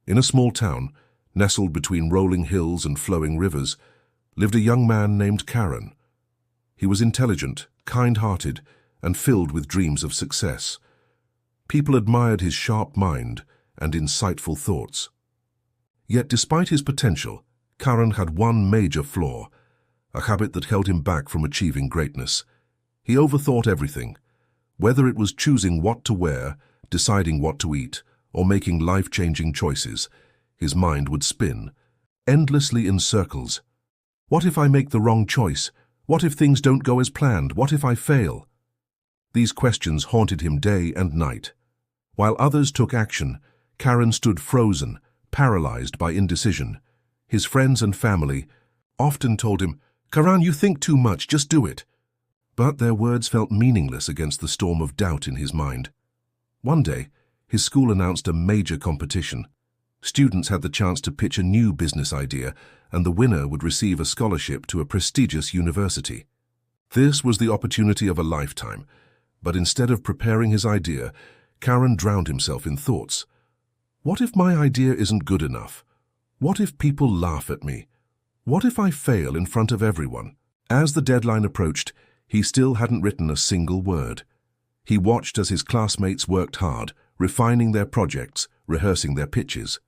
In a small town, nestled between rolling hills and flowing rivers, lived a young man named Karan. He was intelligent, kind-hearted, and filled with dreams of success. People admired his sharp mind and insightful thoughts. Yet despite his potential, Karan had one major flaw, a habit that held him back from achieving greatness. He overthought everything. Whether it was choosing what to wear, deciding what to eat, or making life-changing choices, his mind would spin, endlessly in circles. What if I make the wrong choice? What if things don't go as planned? What if I fail? These questions haunted him day and night. While others took action, Karan stood frozen, paralyzed by indecision. His friends and family often told him, "Karan, you think too much, just do it." But their words felt meaningless against the storm of doubt in his mind. One day, his school announced a major competition. Students had the chance to pitch a new business idea, and the winner would receive a scholarship to a prestigious university. This was the opportunity of a lifetime, but instead of preparing his idea, Karan drowned himself in thoughts. What if my idea isn't good enough? What if people laugh at me? What if I fail in front of everyone? As the deadline approached, he still hadn't written a single word. He watched as his classmates worked hard, refining their projects, rehearsing their pitches.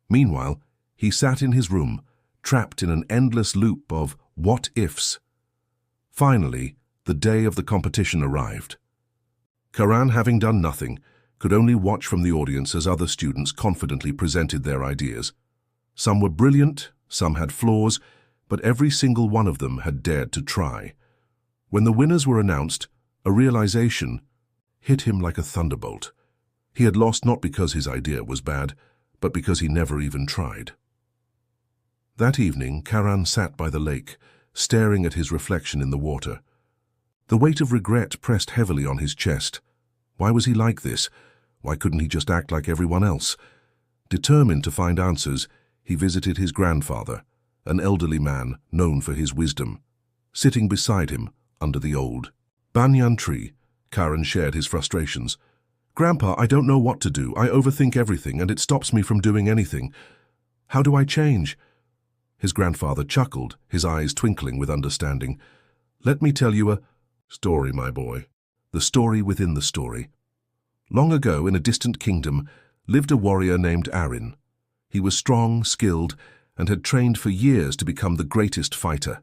Meanwhile, he sat in his room, trapped in an endless loop of what-ifs. Finally, the day of the competition arrived. Karan, having done nothing, could only watch from the audience as other students confidently presented their ideas. Some were brilliant, some had flaws, but every single one of them had dared to try. When the winners were announced, a realization hit him like a thunderbolt. He had lost not because his idea was bad, but because he never even tried. That evening, Karan sat by the lake, staring at his reflection in the water. The weight of regret pressed heavily on his chest. Why was he like this? Why couldn't he just act like everyone else? Determined to find answers, he visited his grandfather, an elderly man known for his wisdom. Sitting beside him, under the old banyan tree, Karan shared his frustrations. "Grandpa, I don't know what to do. I overthink everything, and it stops me from doing anything. How do I change?" His grandfather chuckled, his eyes twinkling with understanding. "Let me tell you a story, my boy. The story within the story. Long ago, in a distant kingdom, lived a warrior named Arin. He was strong, skilled, and had trained for years to become the greatest fighter.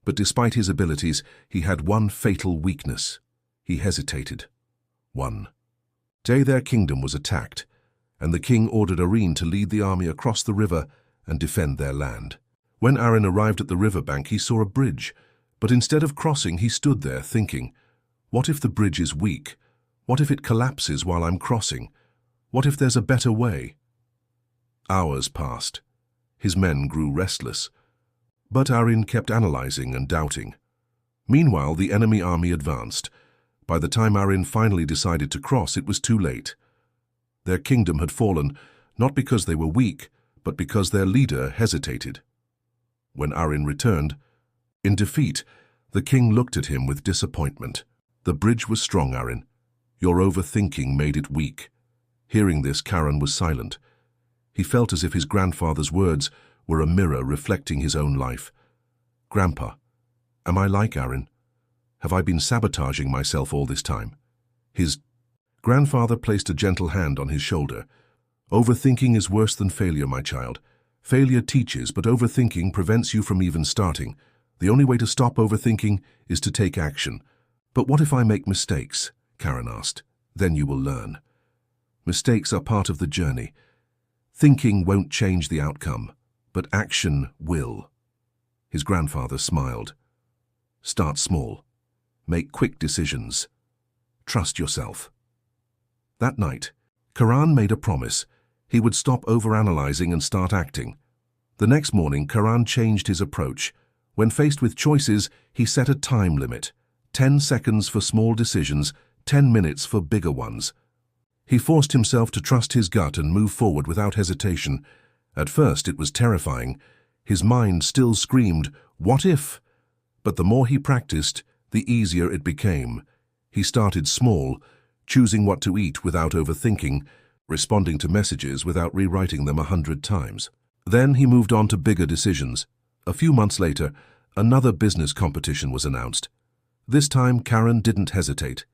But despite his abilities, he had one fatal weakness. He hesitated. One day their kingdom was attacked, and the king ordered Arin to lead the army across the river and defend their land. When Arin arrived at the riverbank, he saw a bridge, but instead of crossing, he stood there thinking, what if the bridge is weak? What if it collapses while I'm crossing? What if there's a better way? Hours passed. His men grew restless. But Arin kept analyzing and doubting. Meanwhile, the enemy army advanced. By the time Arin finally decided to cross, it was too late. Their kingdom had fallen, not because they were weak, but because their leader hesitated. When Arin returned, in defeat, the king looked at him with disappointment. "The bridge was strong, Arin. Your overthinking made it weak." Hearing this, Karan was silent. He felt as if his grandfather's words were a mirror reflecting his own life. "Grandpa, am I like Arin? Have I been sabotaging myself all this time?" His grandfather placed a gentle hand on his shoulder. "Overthinking is worse than failure, my child. Failure teaches, but overthinking prevents you from even starting. The only way to stop overthinking is to take action." "But what if I make mistakes?" Karan asked. "Then you will learn." "Mistakes are part of the journey. Thinking won't change the outcome, but action will." His grandfather smiled. "Start small. Make quick decisions. Trust yourself." That night, Karan made a promise. He would stop overanalyzing and start acting. The next morning, Karan changed his approach. When faced with choices, he set a time limit. 10 seconds for small decisions, 10 minutes for bigger ones. He forced himself to trust his gut and move forward without hesitation. At first, it was terrifying. His mind still screamed, "What if?" But the more he practiced, the easier it became. He started small, choosing what to eat without overthinking, responding to messages without rewriting them 100 times. Then he moved on to bigger decisions. A few months later, another business competition was announced. This time, Karen didn't hesitate.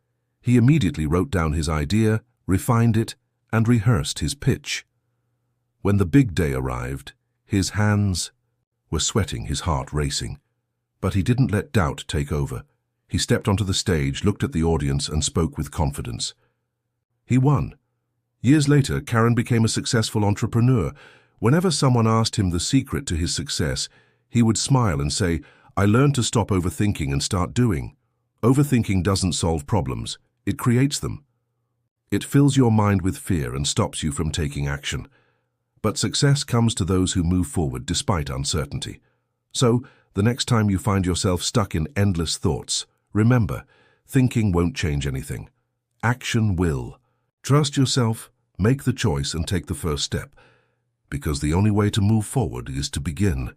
He immediately wrote down his idea, refined it, and rehearsed his pitch. When the big day arrived, his hands were sweating, his heart racing. But he didn't let doubt take over. He stepped onto the stage, looked at the audience, and spoke with confidence. He won. Years later, Karen became a successful entrepreneur. Whenever someone asked him the secret to his success, he would smile and say, "I learned to stop overthinking and start doing." Overthinking doesn't solve problems, it creates them. It fills your mind with fear and stops you from taking action. But success comes to those who move forward despite uncertainty. So, the next time you find yourself stuck in endless thoughts, remember, thinking won't change anything. Action will. Trust yourself, make the choice, and take the first step. Because the only way to move forward is to begin.